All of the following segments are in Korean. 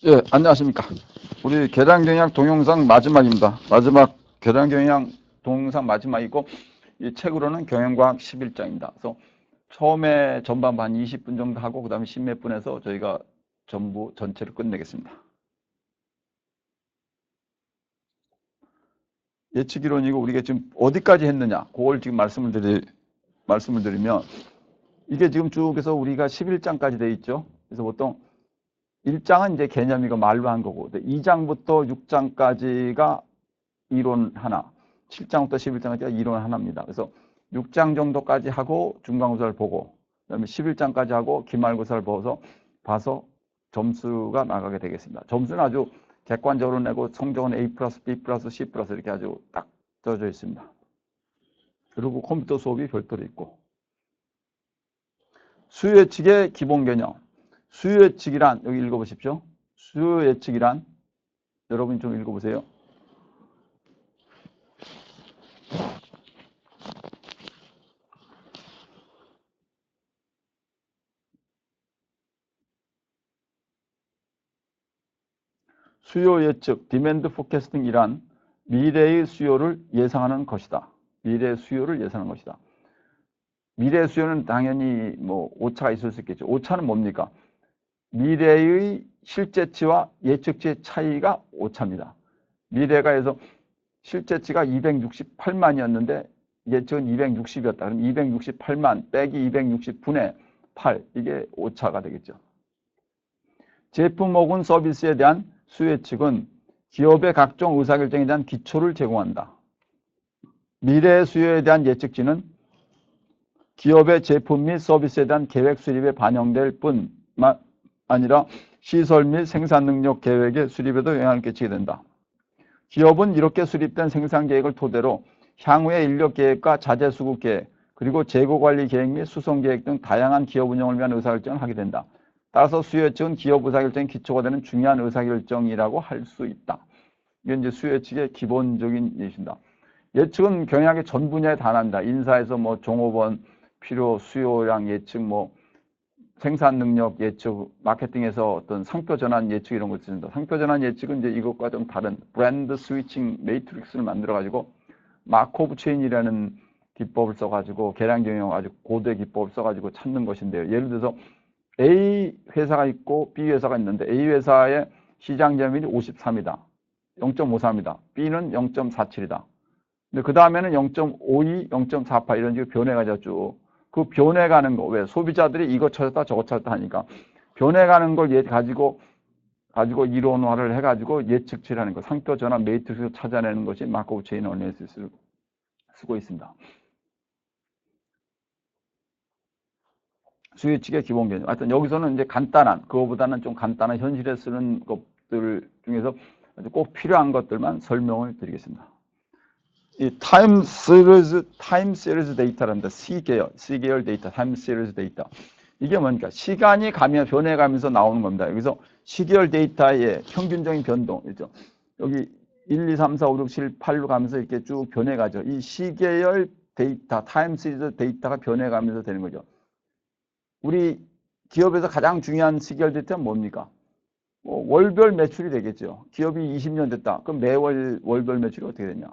예, 안녕하십니까. 우리 계량경약 동영상 마지막입니다. 마지막 계량경약 동영상 마지막이고, 이 책으로는 경영과학 11장입니다. 그래서 처음에 전반 한 20분 정도 하고, 그 다음에 10몇 분에서 저희가 전부 전체를 끝내겠습니다. 예측이론이고, 우리가 지금 어디까지 했느냐, 그걸 지금 말씀을 드리면, 이게 지금 쭉 해서 우리가 11장까지 돼 있죠. 그래서 보통 1장은 이제 개념이고 말로 한 거고, 2장부터 6장까지가 이론 하나, 7장부터 11장까지가 이론 하나입니다. 그래서 6장 정도까지 하고 중간고사를 보고, 그다음에 11장까지 하고 기말고사를 봐서 점수가 나가게 되겠습니다. 점수는 아주 객관적으로 내고 성적은 A 플러스, B 플러스, C 플러스 이렇게 아주 딱 써져 있습니다. 그리고 컴퓨터 수업이 별도로 있고, 수요 예측의 기본 개념. 수요 예측이란, 여기 읽어보십시오. 수요 예측이란, 여러분 좀 읽어보세요. 수요 예측, 디맨드 포캐스팅이란 미래의 수요를 예상하는 것이다. 미래의 수요를 예상하는 것이다. 미래의 수요는 당연히 뭐 오차가 있을 수 있겠죠. 오차는 뭡니까? 미래의 실제치와 예측치의 차이가 오차입니다. 미래가 해서 실제치가 268만이었는데 예측은 260이었다. 그럼 268만 빼기 260분의 8, 이게 오차가 되겠죠. 제품 혹은 서비스에 대한 수요 예측은 기업의 각종 의사결정에 대한 기초를 제공한다. 미래의 수요에 대한 예측치는 기업의 제품 및 서비스에 대한 계획 수립에 반영될 뿐만 아니라 시설 및 생산 능력 계획의 수립에도 영향을 끼치게 된다. 기업은 이렇게 수립된 생산 계획을 토대로 향후의 인력 계획과 자재 수급 계획, 그리고 재고 관리 계획 및 수송 계획 등 다양한 기업 운영을 위한 의사결정을 하게 된다. 따라서 수요 예측은 기업 의사결정의 기초가 되는 중요한 의사결정이라고 할 수 있다. 이게 이제 수요 예측의 기본적인 예시입니다. 예측은 경영학의 전 분야에 단한다. 인사에서 뭐 종업원 필요 수요량 예측, 뭐 생산 능력 예측, 마케팅에서 어떤 상표 전환 예측 이런 걸 쓰는다. 상표 전환 예측은 이제 이것과 좀 다른 브랜드 스위칭 매트릭스를 만들어 가지고 마코브 체인이라는 기법을 써가지고 계량 경영 아주 고대 기법을 써가지고 찾는 것인데요. 예를 들어서 A 회사가 있고 B 회사가 있는데 A 회사의 시장 점유율이 53이다. 0.53이다. B는 0.47이다. 근데 그 다음에는 0.52, 0.48 이런 식으로 변해가죠. 쭉. 그 변해가는 거, 왜? 소비자들이 이거 찾았다 저거 찾았다 하니까 변해가는 걸 가지고 이론화를 해가지고 예측치를 하는 거, 상표 전환 매트릭스를 찾아내는 것이 마코브 체인 어널리시스를 쓰고 있습니다. 수요 예측의 기본 개념. 하여튼 여기서는 이제 간단한, 그거보다는 좀 간단한 현실에 쓰는 것들 중에서 아주 꼭 필요한 것들만 설명을 드리겠습니다. 이 타임 시리즈 데이터란다. C계열 데이터, 타임 시리즈 데이터. 이게 뭡니까? 시간이 변해가면서 나오는 겁니다. 여기서 시계열 데이터의 평균적인 변동, 있죠? 여기 1, 2, 3, 4, 5, 6, 7, 8로 가면서 이렇게 쭉 변해가죠. 이 시계열 데이터, 타임 시리즈 데이터가 변해가면서 되는 거죠. 우리 기업에서 가장 중요한 시계열 데이터는 뭡니까? 월별 매출이 되겠죠. 기업이 20년 됐다. 그럼 매월 월별 매출이 어떻게 되냐?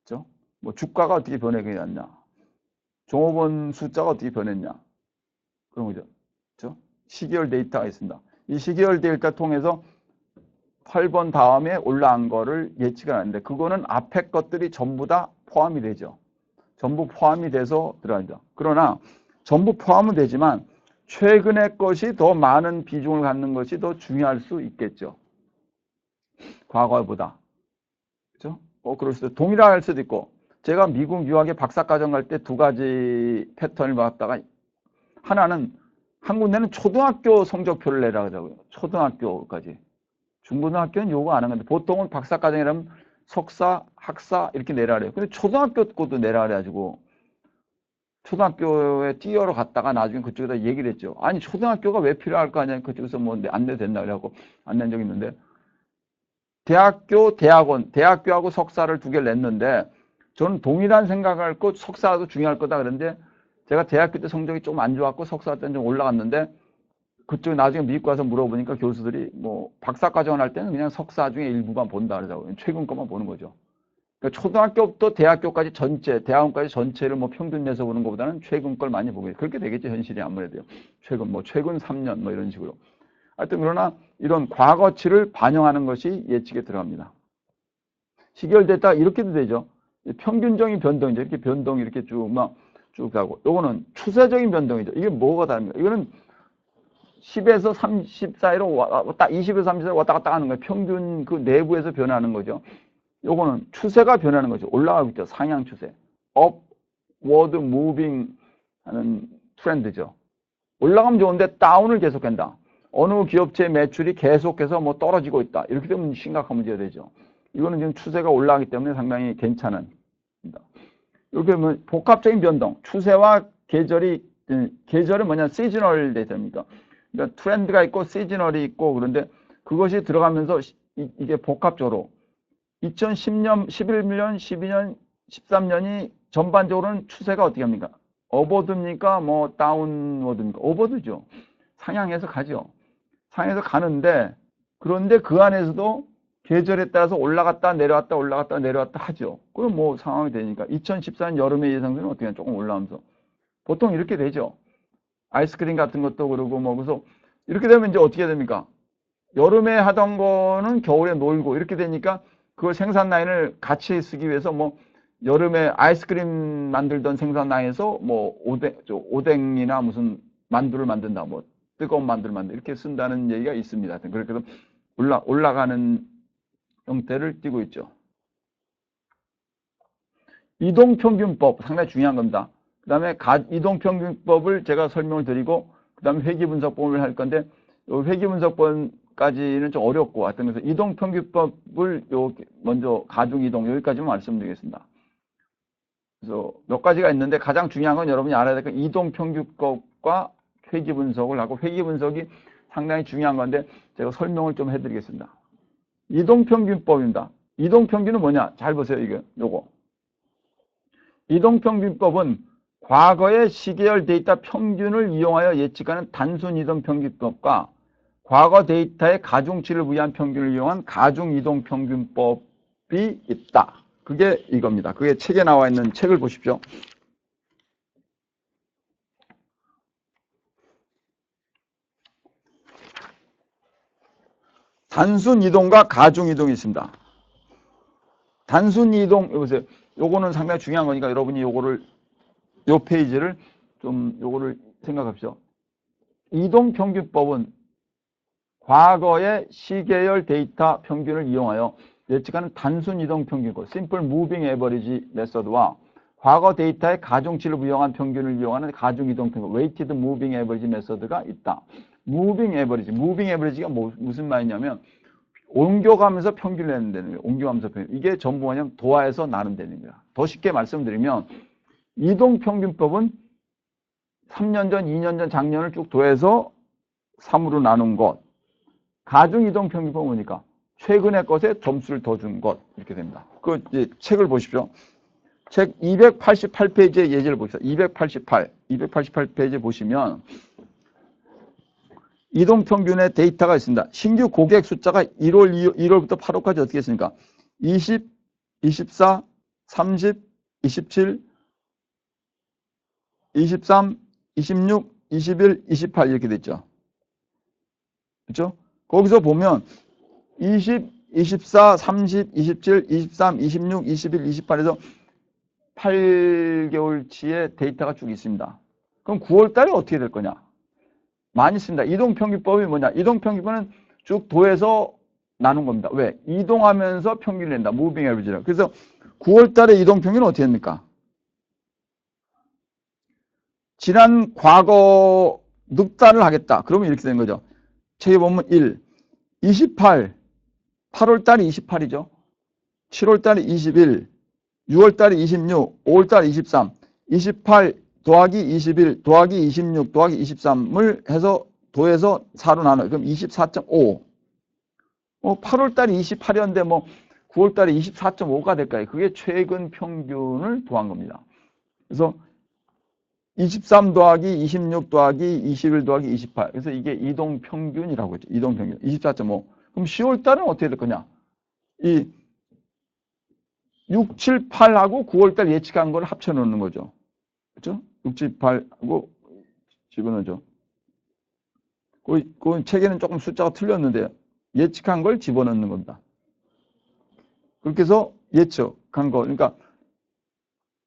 그렇죠? 뭐 주가가 어떻게 변했냐? 종업원 숫자가 어떻게 변했냐? 그런 거죠. 그렇죠? 시계열 데이터가 있습니다. 이 시계열 데이터 통해서 8번 다음에 올라간 거를 예측을 하는데 그거는 앞에 것들이 전부 다 포함이 되죠. 전부 포함이 돼서 들어간다. 그러나 전부 포함은 되지만 최근의 것이 더 많은 비중을 갖는 것이 더 중요할 수 있겠죠. 과거보다. 그렇죠? 그럴 수도 동일할 수도 있고 제가 미국 유학에 박사과정 갈 때 두 가지 패턴을 봤다가 하나는 한 군데는 초등학교 성적표를 내라 하자고요. 초등학교까지. 중고등학교는 요구 안 하는데 보통은 박사과정이라면 석사, 학사 이렇게 내라 그래요. 근데 초등학교 것도 내라 그래가지고 초등학교에 뛰어러 갔다가 나중에 그쪽에다 얘기를 했죠. 아니 초등학교가 왜 필요할 거 아니야. 그쪽에서 뭐 안내 된다 그래갖고 안 낸 적이 있는데 대학교, 대학원, 대학교하고 석사를 두 개를 냈는데 저는 동일한 생각을 했고 석사도 중요할 거다 그런데 제가 대학교 때 성적이 좀 안 좋았고 석사 때는 좀 올라갔는데 그쪽 나중에 미국 가서 물어보니까 교수들이 뭐 박사과정을 할 때는 그냥 석사 중에 일부만 본다 그러자고요. 최근 것만 보는 거죠. 그러니까 초등학교부터 대학교까지 전체, 대학원까지 전체를 뭐 평균 내서 보는 것보다는 최근 걸 많이 보게 그렇게 되겠죠. 현실이 아무래도요. 최근 3년 뭐 이런 식으로. 하여튼 그러나 이런 과거치를 반영하는 것이 예측에 들어갑니다. 시계열됐다 이렇게도 되죠. 평균적인 변동이죠. 이렇게 변동이 이렇게 쭉 가고. 요거는 추세적인 변동이죠. 이게 뭐가 다릅니까? 이거는 10에서 30 사이로 20에서 30 사이로 왔다 갔다 하는 거예요. 평균 그 내부에서 변하는 거죠. 요거는 추세가 변하는 거죠. 올라가고 있죠. 상향 추세. upward moving 하는 트렌드죠. 올라가면 좋은데 다운을 계속한다. 어느 기업체 매출이 계속해서 뭐 떨어지고 있다. 이렇게 되면 심각한 문제가 되죠. 이거는 지금 추세가 올라가기 때문에 상당히 괜찮은. 이렇게 보면 복합적인 변동, 추세와 계절은 뭐냐, 시즈널 데이터입니까? 그러니까 트렌드가 있고 시즈널이 있고 그런데 그것이 들어가면서 이게 복합적으로 2010년, 11년, 12년, 13년이 전반적으로는 추세가 어떻게 합니까? 업워드입니까? 뭐 다운워드입니까? 업워드죠. 상향해서 가죠. 상향해서 가는데 그런데 그 안에서도 계절에 따라서 올라갔다 내려왔다 올라갔다 내려왔다 하죠. 그럼 뭐 상황이 되니까 2014년 여름의 예상되는 어떻게 하면 조금 올라오면서 보통 이렇게 되죠. 아이스크림 같은 것도 그러고 뭐 그래서 이렇게 되면 이제 어떻게 됩니까? 여름에 하던 거는 겨울에 놀고 이렇게 되니까 그걸 생산 라인을 같이 쓰기 위해서 뭐 여름에 아이스크림 만들던 생산 라인에서 뭐 오뎅이나 무슨 만두를 만든다 뭐 뜨거운 만두를 만든다 이렇게 쓴다는 얘기가 있습니다. 그렇게 해서 올라가는 형태를 띠고 있죠. 이동평균법 상당히 중요한 겁니다. 그 다음에 이동평균법을 제가 설명을 드리고 그 다음에 회귀분석법을 할 건데 회귀분석법까지는 좀 어렵고 하여튼 그래서 이동평균법을 먼저 가중이동 여기까지만 말씀드리겠습니다. 그래서 몇 가지가 있는데 가장 중요한 건 여러분이 알아야 될 건 이동평균법과 회귀분석을 하고 회귀분석이 상당히 중요한 건데 제가 설명을 좀 해드리겠습니다. 이동평균법입니다. 이동평균은 뭐냐? 잘 보세요. 요거. 이동평균법은 과거의 시계열 데이터 평균을 이용하여 예측하는 단순 이동평균법과 과거 데이터의 가중치를 위한 평균을 이용한 가중이동평균법이 있다. 그게 이겁니다. 그게 책에 나와 있는 책을 보십시오. 단순 이동과 가중 이동이 있습니다. 단순 이동, 여보세요. 요거는 상당히 중요한 거니까 여러분이 요 페이지를 요거를 생각합시다. 이동평균법은 과거의 시계열 데이터 평균을 이용하여 예측하는 단순 이동평균법, Simple Moving Average Method와 과거 데이터의 가중치를 부여한 평균을 이용하는 가중이동평균, Weighted Moving Average Method가 있다. Moving Average가 무슨 말이냐면 옮겨가면서 평균을 내는 데는 거예요. 옮겨가면서 평균. 이게 전부 뭐냐면 도화에서 나눈다는 겁니다. 더 쉽게 말씀드리면 이동평균법은 3년 전, 2년 전, 작년을 쭉 도해서 3으로 나눈 것. 가중이동평균법은 뭐니까? 최근의 것에 점수를 더 준 것. 이렇게 됩니다. 그 이제 책을 보십시오. 책 288페이지의 예제를 봅시다. 288페이지 보시면 이동평균의 데이터가 있습니다. 신규 고객 숫자가 1월부터 8월까지 어떻게 했습니까? 20, 24, 30, 27, 23, 26, 21, 28 이렇게 됐죠. 그렇죠? 거기서 보면 20, 24, 30, 27, 23, 26, 21, 28에서 8개월치의 데이터가 쭉 있습니다. 그럼 9월 달에 어떻게 될 거냐? 많이 씁니다. 이동평균법이 뭐냐? 이동평균법은 쭉 도해서 나눈 겁니다. 왜? 이동하면서 평균을 낸다. 무빙 에버리지라. 그래서 9월 달에 이동평균은 어떻게 됩니까? 지난 과거 늑단을 하겠다. 그러면 이렇게 되는 거죠. 책에 보면 1, 28, 8월 달이 28이죠. 7월 달이 21, 6월 달이 26, 5월 달이 23, 28 더하기 21 더하기 26 더하기 23을 해서 도해서 4로 나눠요. 그럼 24.5. 8월 달이 28이었는데 뭐 9월 달에 24.5가 될까요? 그게 최근 평균을 더한 겁니다. 그래서 23 더하기 26 더하기 21 더하기 28. 그래서 이게 이동평균이라고 했죠. 이동평균. 24.5. 그럼 10월 달은 어떻게 될 거냐? 이 6, 7, 8하고 9월 달 예측한 걸 합쳐 놓는 거죠. 그렇죠? 6, 7, 8하고 집어넣죠. 그 책에는 조금 숫자가 틀렸는데 예측한 걸 집어넣는 겁니다. 그렇게 해서 예측한 거. 그러니까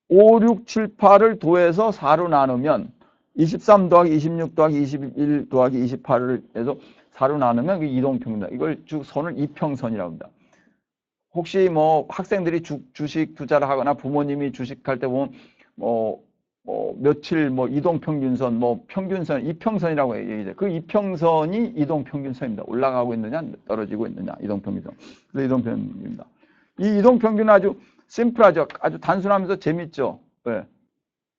5, 6, 7, 8을 도해서 4로 나누면 23 더하기 26 더하기 21 더하기 28을 해서 4로 나누면 그 이동평균이다. 이걸 선을 이평선이라고 합니다. 혹시 뭐 학생들이 주식 투자를 하거나 부모님이 주식할 때 보면 며칠 이동평균선, 평균선, 이평선이라고 얘기해요. 그 이평선이 이동평균선입니다. 올라가고 있느냐, 떨어지고 있느냐, 이동평균선. 그래서 이동평균입니다. 이 이동평균은 아주 심플하죠. 아주 단순하면서 재밌죠. 네.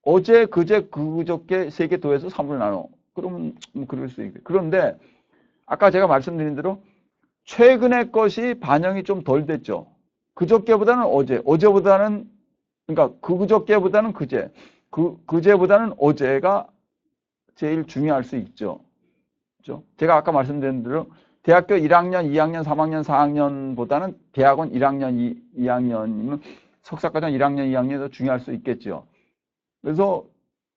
어제, 그제, 그저께 3개 더해서 3으로 나눠. 그러면 그럴 수 있겠죠. 그런데 아까 제가 말씀드린 대로 최근의 것이 반영이 좀 덜 됐죠. 그저께보다는 어제, 어제보다는 그러니까 그저께보다는 그제, 그제보다는 어제가 제일 중요할 수 있죠. 그렇죠? 제가 아까 말씀드린 대로 대학교 1학년, 2학년, 3학년, 4학년보다는 대학원 1학년, 2학년이면 석사과정 1학년, 2학년이 더 중요할 수 있겠죠. 그래서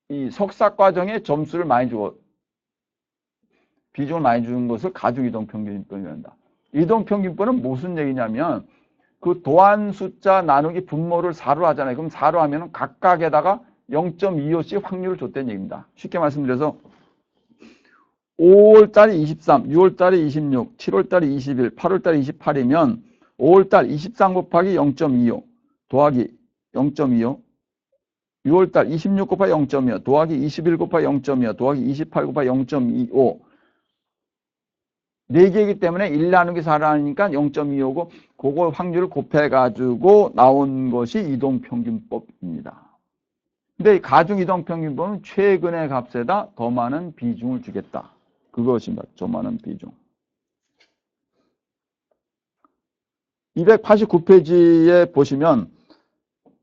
이 석사과정에 점수를 많이 주고 비중을 많이 주는 것을 가중이동평균법이라고 한다. 이동평균법은 무슨 얘기냐면 그 도안 숫자 나누기 분모를 4로 하잖아요. 그럼 4로 하면 각각에다가 0.25씩 확률을 줬다는 얘기입니다. 쉽게 말씀드려서 5월달이 23, 6월달이 26, 7월달이 21, 8월달이 28이면 5월달 23 곱하기 0.25 더하기 0.25 6월달 26 곱하기 0.25 더하기 21 곱하기 0.25 더하기 28 곱하기 0.25 4개이기 때문에 1 나누기 4를 하니까 0.25고 그걸 확률을 곱해가지고 나온 것이 이동평균법입니다. 근데 가중 이동평균법은 최근의 값에다 더 많은 비중을 주겠다. 그것입니다. 더 많은 비중. 289페이지에 보시면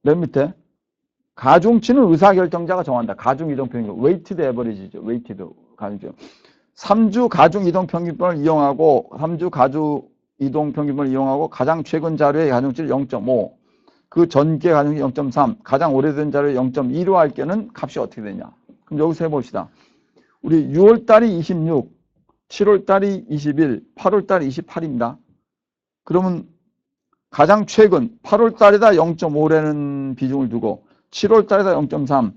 맨 밑에 가중치는 의사결정자가 정한다. 가중 이동평균법. 웨이티드 에버리지죠. 웨이티드 가중치. 3주 가중 이동평균법을 이용하고 3주 가중 이동평균법을 이용하고 가장 최근 자료의 가중치를 0.5 그 전기의 가중치 0.3 가장 오래된 자료의 0.2로 할 때는 값이 어떻게 되냐. 그럼 여기서 해봅시다. 우리 6월달이 26 7월달이 21 8월달이 28입니다. 그러면 가장 최근 8월달에다 0.5라는 비중을 두고 7월달에다 0.3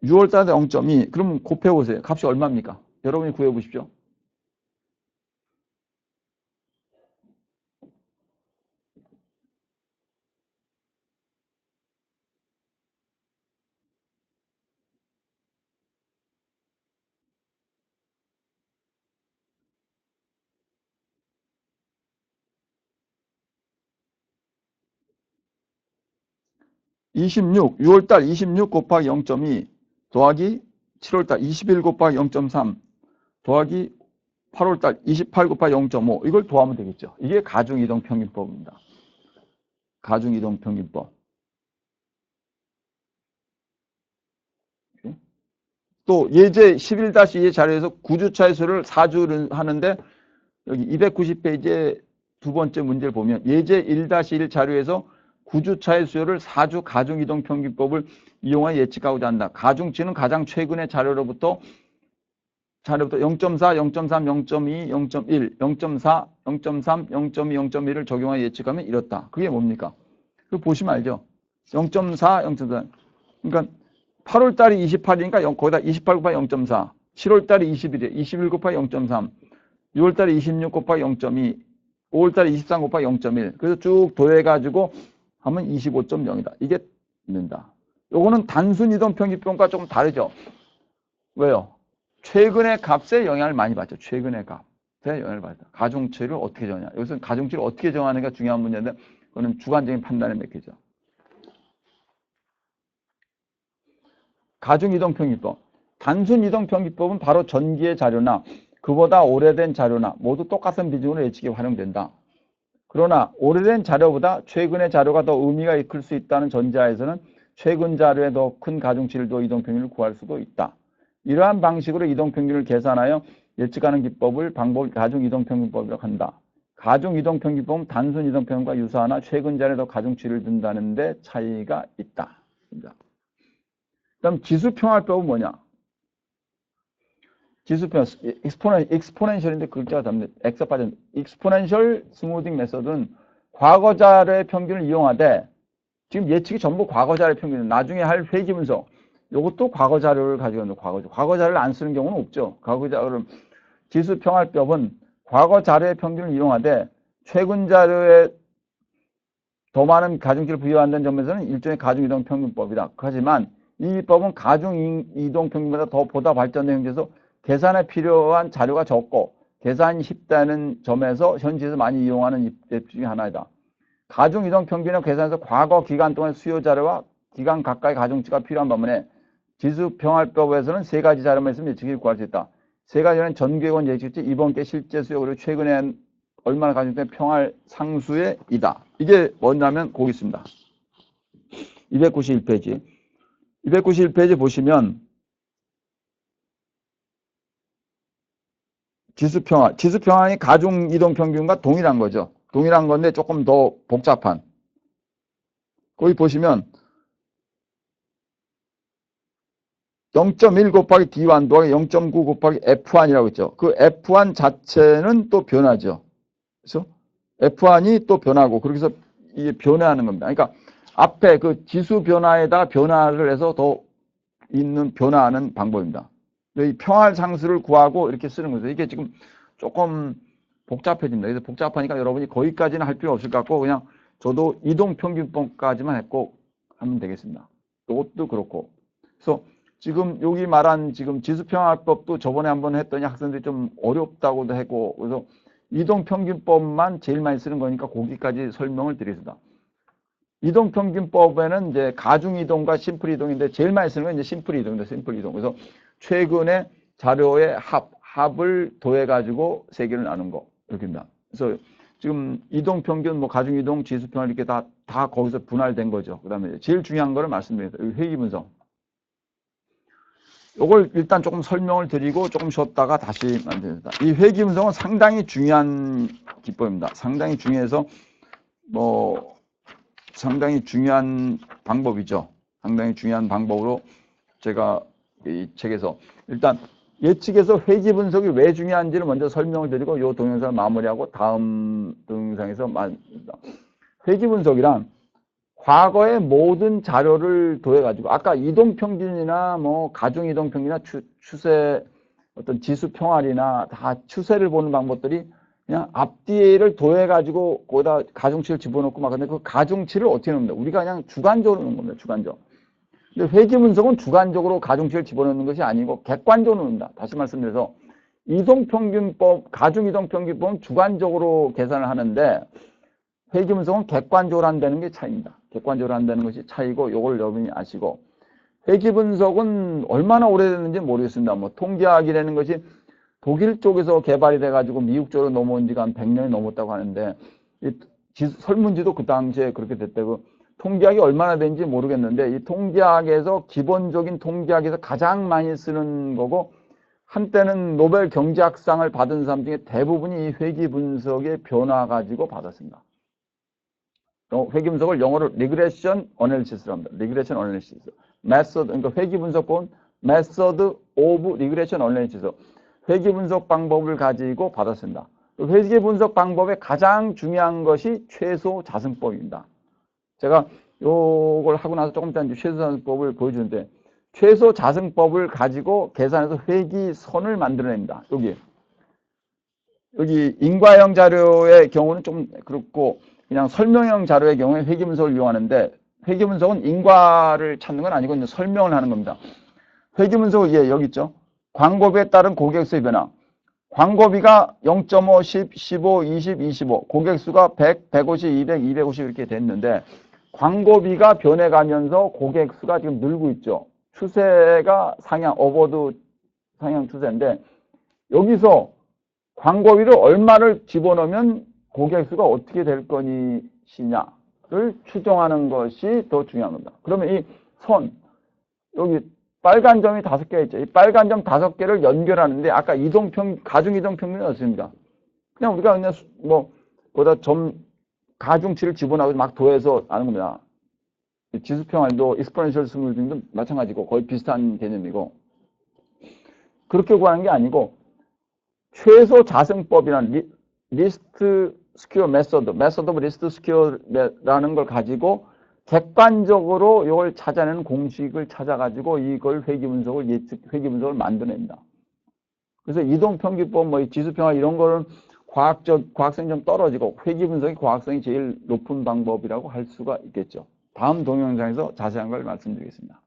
6월달에다 0.2 그러면 곱해보세요. 값이 얼마입니까? 여러분이 구해보십시오. (26) 6월달 26 곱하기 0.2 더하기 7월달 21 곱하기 0.3 더하기 8월달 28 곱하기 0.5 이걸 더하면 되겠죠. 이게 가중이동평균법입니다. 가중이동평균법. 또 예제 11-2의 자료에서 9주차의 수를 4주를 하는데 여기 290페이지에 두 번째 문제를 보면 예제 1-1 자료에서 9주차의 수요를 4주 가중이동평균법을 이용하여 예측하고자 한다. 가중치는 가장 최근의 자료로부터 0.4, 0.3, 0.2, 0.1, 0.4, 0.3, 0.2, 0.1을 적용하여 예측하면 이렇다. 그게 뭡니까? 그거 보시면 알죠? 0.4, 0.4. 그러니까 8월달이 28이니까 거기다 28 곱하기 0.4, 7월달이 21이에요. 21 곱하기 0.3, 6월달이 26 곱하기 0.2, 5월달이 23 곱하기 0.1. 그래서 쭉 더해가지고 하면 25.0이다. 이게 된다. 요거는 단순 이동평균법과 조금 다르죠? 왜요? 최근의 값에 영향을 많이 받죠. 최근의 값에 영향을 받죠. 가중치를 어떻게 정하냐. 여기서 가중치를 어떻게 정하는가 중요한 문제인데 그거는 주관적인 판단에 맡기죠. 가중이동평균법. 단순 이동평균법은 바로 전기의 자료나 그보다 오래된 자료나 모두 똑같은 비중으로 예측에 활용된다. 그러나 오래된 자료보다 최근의 자료가 더 의미가 클 수 있다는 전제하에서는 최근 자료에 더 큰 가중치를 더 이동평균을 구할 수도 있다. 이러한 방식으로 이동평균을 계산하여 예측하는 기법을 가중 이동평균법이라고 한다. 가중 이동평균법은 단순 이동평균과 유사하나 최근 자료에 더 가중치를 둔다는 데 차이가 있다. 그다음 지수평활법은 뭐냐? 지수평, 익스포넨셜인데 글자가 다른데 X가 빠진 익스포넨셜 스무딩 메서드는 과거 자료의 평균을 이용하되 지금 예측이 전부 과거 자료의 평균은 나중에 할 회귀 분석 이것도 과거 자료를 가지고 있는 과거 자료를 안 쓰는 경우는 없죠. 과거 자료를 지수평활법은 과거 자료의 평균을 이용하되 최근 자료에 더 많은 가중치를 부여한다는 점에서는 일종의 가중이동평균법이다. 하지만 이 법은 가중이동평균보다 더 보다 발전된 형태에서 계산에 필요한 자료가 적고 계산이 쉽다는 점에서 현지에서 많이 이용하는 앱 중에 하나이다. 가중이동평균의 계산에서 과거 기간 동안 수요 자료와 기간 가까이 가중치가 필요한 반면에 지수평활법에서는 세 가지 자료만 있으면 예측을 구할 수 있다. 세 가지는 전개원 예측치, 이번 게 실제 수요, 그리고 최근에 얼마나 가중된 평활 상수의 이다. 이게 뭐냐면 거기 있습니다. 291페이지. 291페이지 보시면 지수평활이 가중이동평균과 동일한 거죠. 동일한 건데 조금 더 복잡한. 거기 보시면 0.1 곱하기 D1 더하기 0.9 곱하기 F1이라고 있죠. 그 F1 자체는 또 변하죠. 그래서 F1이 또 변하고 그렇게 해서 이게 변화하는 겁니다. 그러니까 앞에 그 지수 변화에다가 변화를 해서 더 있는 변화하는 방법입니다. 이 평활 상수를 구하고 이렇게 쓰는 거죠. 이게 지금 조금 복잡해집니다. 그래서 복잡하니까 여러분이 거기까지는 할 필요 없을 것 같고 그냥 저도 이동평균법까지만 했고 하면 되겠습니다. 이것도 그렇고. 그래서 지금 여기 말한 지금 지수평활법도 저번에 한번 했더니 학생들이 좀 어렵다고도 했고 그래서 이동평균법만 제일 많이 쓰는 거니까 거기까지 설명을 드리겠습니다. 이동평균법에는 이제 가중이동과 심플이동인데 제일 많이 쓰는 건 이제 심플이동입니다. 심플이동. 그래서 최근에 자료의 합을 더해가지고 세 개를 나눈 거 이렇게입니다. 그래서 지금 이동평균, 뭐 가중이동, 지수평활 이렇게 다 거기서 분할된 거죠. 그 다음에 제일 중요한 거를 말씀드립니다. 회귀분석. 이걸 일단 조금 설명을 드리고 조금 쉬었다가 다시 만듭니다. 이 회귀분석은 상당히 중요한 기법입니다. 상당히 중요해서 상당히 중요한 방법이죠. 상당히 중요한 방법으로 제가 이 책에서 일단 예측에서 회귀분석이 왜 중요한지를 먼저 설명을 드리고 이 동영상을 마무리하고 다음 동영상에서 말합니다. 회귀분석이란 과거의 모든 자료를 더해가지고 아까 이동평균이나 뭐 가중이동평균이나 추세 어떤 지수평활이나 다 추세를 보는 방법들이 그냥 앞뒤를 더해가지고 거기다 가중치를 집어넣고 막 근데 그 가중치를 어떻게 넣습니다. 우리가 그냥 주관적으로 넣는 겁니다. 주관적. 근데 회귀분석은 주관적으로 가중치를 집어넣는 것이 아니고 객관적으로 넣는다. 다시 말씀드려서 이동평균법, 가중이동평균법은 주관적으로 계산을 하는데 회귀분석은 객관적으로 한다는 게 차이입니다. 객관적으로 한다는 것이 차이고 이걸 여러분이 아시고 회귀분석은 얼마나 오래됐는지 모르겠습니다. 뭐 통계학이라는 것이 독일 쪽에서 개발이 돼가지고 미국 쪽으로 넘어온 지가 한 100년이 넘었다고 하는데 이 설문지도 그 당시에 그렇게 됐다고 통계학이 얼마나 된지 모르겠는데 이 통계학에서 기본적인 통계학에서 가장 많이 쓰는 거고 한때는 노벨 경제학상을 받은 사람 중에 대부분이 이 회귀분석의 변화 가지고 받았습니다. 회귀분석을 영어로 리그레션 어널리시스라고 합니다. 리그레션 어널리시스. 메소드, 그러니까 회귀분석은 메소드 오브 리그레션 어널리시스. 회귀분석 방법을 가지고 받았습니다. 회귀분석 방법의 가장 중요한 것이 최소 자승법입니다. 제가 요걸 하고 나서 조금 이따 최소 자승법을 보여주는데 최소 자승법을 가지고 계산해서 회귀선을 만들어냅니다. 여기 인과형 자료의 경우는 좀 그렇고 그냥 설명형 자료의 경우에 회귀분석을 이용하는데 회귀분석은 인과를 찾는 건 아니고 설명을 하는 겁니다. 회귀분석은 여기 있죠. 광고비에 따른 고객수의 변화. 광고비가 0.5, 10, 15, 20, 25 고객수가 100, 150, 200, 250 이렇게 됐는데 광고비가 변해가면서 고객수가 지금 늘고 있죠. 추세가 상향, 어버드 상향 추세인데 여기서 광고비를 얼마를 집어넣으면 고객수가 어떻게 될 것이냐를 추정하는 것이 더 중요한 겁니다. 그러면 이 선, 여기 빨간 점이 5개 있죠. 이 빨간 점 5개를 연결하는데 아까 가중 이동 평균이 어떻습니까? 그냥 우리가 그냥 뭐 거기다 가중치를 집어넣고 막 더해서 아는 겁니다. 지수평활도 익스포넨셜 스무딩도 마찬가지고 거의 비슷한 개념이고, 그렇게 구하는 게 아니고 최소 자승법이라는 리스트 스퀘어 메소드 오브 리스트 스퀘어라는 걸 가지고 객관적으로 이걸 찾아내는 공식을 찾아가지고 이걸 회귀 분석을 만들어냅니다. 그래서 이동평균법, 뭐 지수평화 이런 거는 과학성이 좀 떨어지고 회귀 분석이 과학성이 제일 높은 방법이라고 할 수가 있겠죠. 다음 동영상에서 자세한 걸 말씀드리겠습니다.